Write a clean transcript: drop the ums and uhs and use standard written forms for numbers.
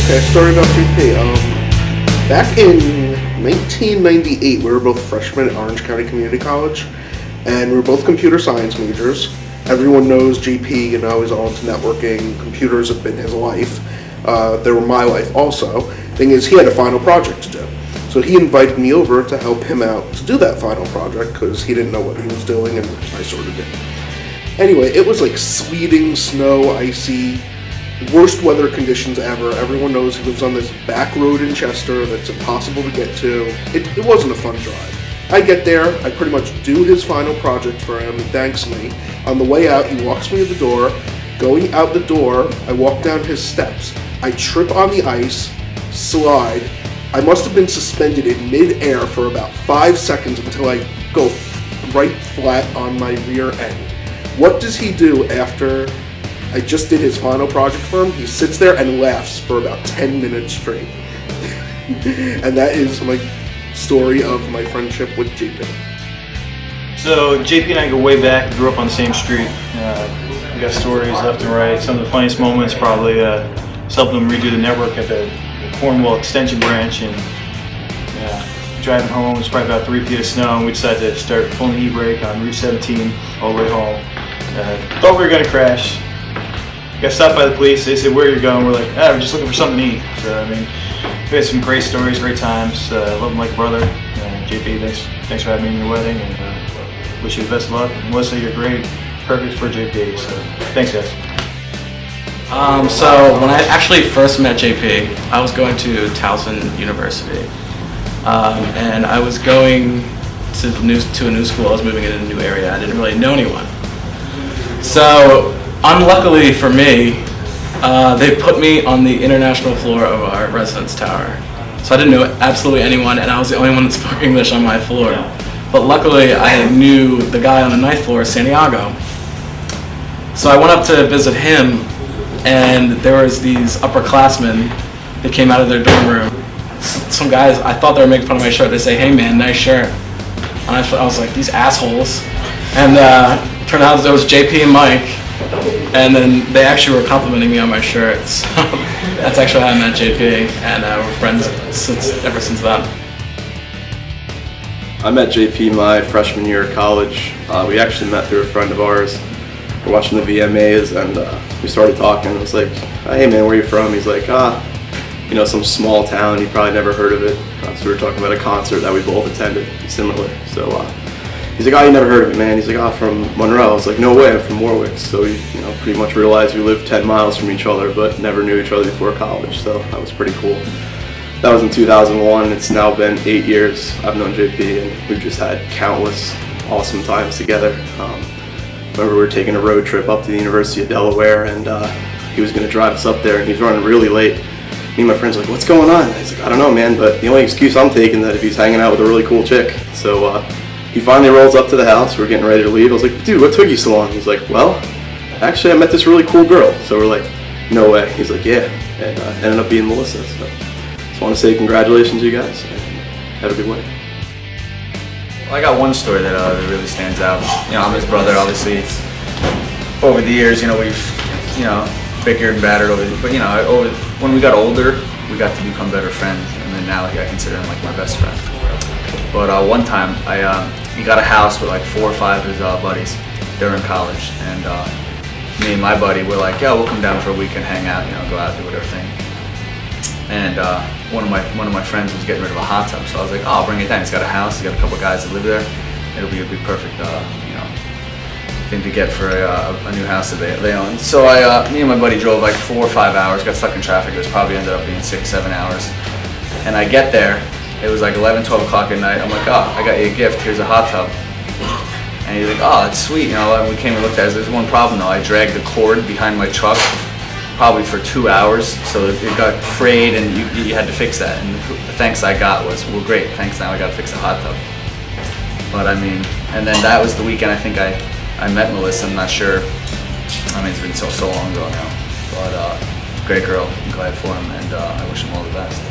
Okay, story about GP. Back in 1998, we were both freshmen at Orange County Community College, and we were both computer science majors. Everyone knows GP, he's all into networking. Computers have been his life. They were my life also. Thing is, he had a final project to do. So he invited me over to help him out to do that final project because he didn't know what he was doing, and I sort of did. Anyway, it was like sleeting, snow, icy, worst weather conditions ever. Everyone knows he lives on this back road in Chester that's impossible to get to. It wasn't a fun drive. I get there, I pretty much do his final project for him, he thanks me. On the way out, he walks me to the door. Going out the door, I walk down his steps. I trip on the ice, slide. I must have been suspended in mid-air for about 5 seconds until I go right flat on my rear end. What does he do after I just did his final project for him? He sits there and laughs for about 10 minutes straight. And that is my story of my friendship with JP. So JP and I go way back, grew up on the same street. We got stories left and right. Some of the funniest moments probably helped them redo the network at the Cornwall Extension branch, and driving home, it was probably about 3 feet of snow, and we decided to start pulling the e-brake on Route 17 all the way home. Thought we were going to crash. Got stopped by the police. They said, "Where are you going?" We're like, we're just looking for something to eat. So I mean, we had some great stories, great times. Love him like a brother. JP, thanks for having me in your wedding, and wish you the best of luck. And Melissa, you're great, perfect for JP. So thanks, guys. So when I actually first met JP, I was going to Towson University, and I was going to a new school. I was moving in a new area. I didn't really know anyone. So unluckily for me, they put me on the international floor of our residence tower. So I didn't know absolutely anyone, and I was the only one that spoke English on my floor. But luckily, I knew the guy on the 9th floor, Santiago. So I went up to visit him, and there was these upperclassmen that came out of their dorm room. Some guys, I thought they were making fun of my shirt. They say, "Hey man, nice shirt." And I was like, these assholes. And turned out it was JP and Mike, and then they actually were complimenting me on my shirt. So that's actually how I met JP, and we're friends ever since then. I met JP my freshman year of college. We actually met through a friend of ours. We're watching the VMAs, and we started talking. I was like, "Hey man, where are you from?" He's like, some small town, you probably never heard of it. So we were talking about a concert that we both attended, similar. So he's like, "Oh, you never heard of it, man?" He's like, "Oh, from Monroe." I was like, "No way, I'm from Warwick." So we, pretty much realized we lived 10 miles from each other, but never knew each other before college. So that was pretty cool. That was in 2001. It's now been 8 years I've known JP, and we've just had countless awesome times together. Remember we were taking a road trip up to the University of Delaware, and he was going to drive us up there, and he was running really late. Me and my friends were like, "What's going on?" He's like, "I don't know, man, but the only excuse I'm taking that if he's hanging out with a really cool chick." So he finally rolls up to the house. We're getting ready to leave. I was like, "Dude, what took you so long?" He's like, "Well, actually I met this really cool girl." So we're like, "No way." He's like, "Yeah," and ended up being Melissa. So just want to say congratulations, you guys, and have a good wedding. Well, I got one story that really stands out. I'm his brother, obviously. Over the years, we've, bickered and battered over, but when we got older, we got to become better friends, and then now I consider him like my best friend. But one time, he got a house with like 4 or 5 of his buddies. They were in college, and me and my buddy were like, "Yeah, we'll come down for a week and hang out, go out, do whatever thing." And one of my friends was getting rid of a hot tub, so I was like, "Oh, I'll bring it down. He's got a house. He's got a couple of guys that live there. It'll be perfect, thing to get for a new house that they own." So me and my buddy drove like 4 or 5 hours. Got stuck in traffic. It was probably ended up being 6, 7 hours. And I get there. It was like 11, 12 o'clock at night. I'm like, "Oh, I got you a gift. Here's a hot tub." And he's like, "Oh, it's sweet." And we came and looked at it. There's one problem though. I dragged the cord behind my truck probably for 2 hours, so it got frayed, and you had to fix that. And the thanks I got was, "Well, great, thanks. Now I got to fix the hot tub." But I mean, and then that was the weekend I think I met Melissa. I'm not sure. I mean, it's been so long ago now. But great girl. I'm glad for him, and I wish him all the best.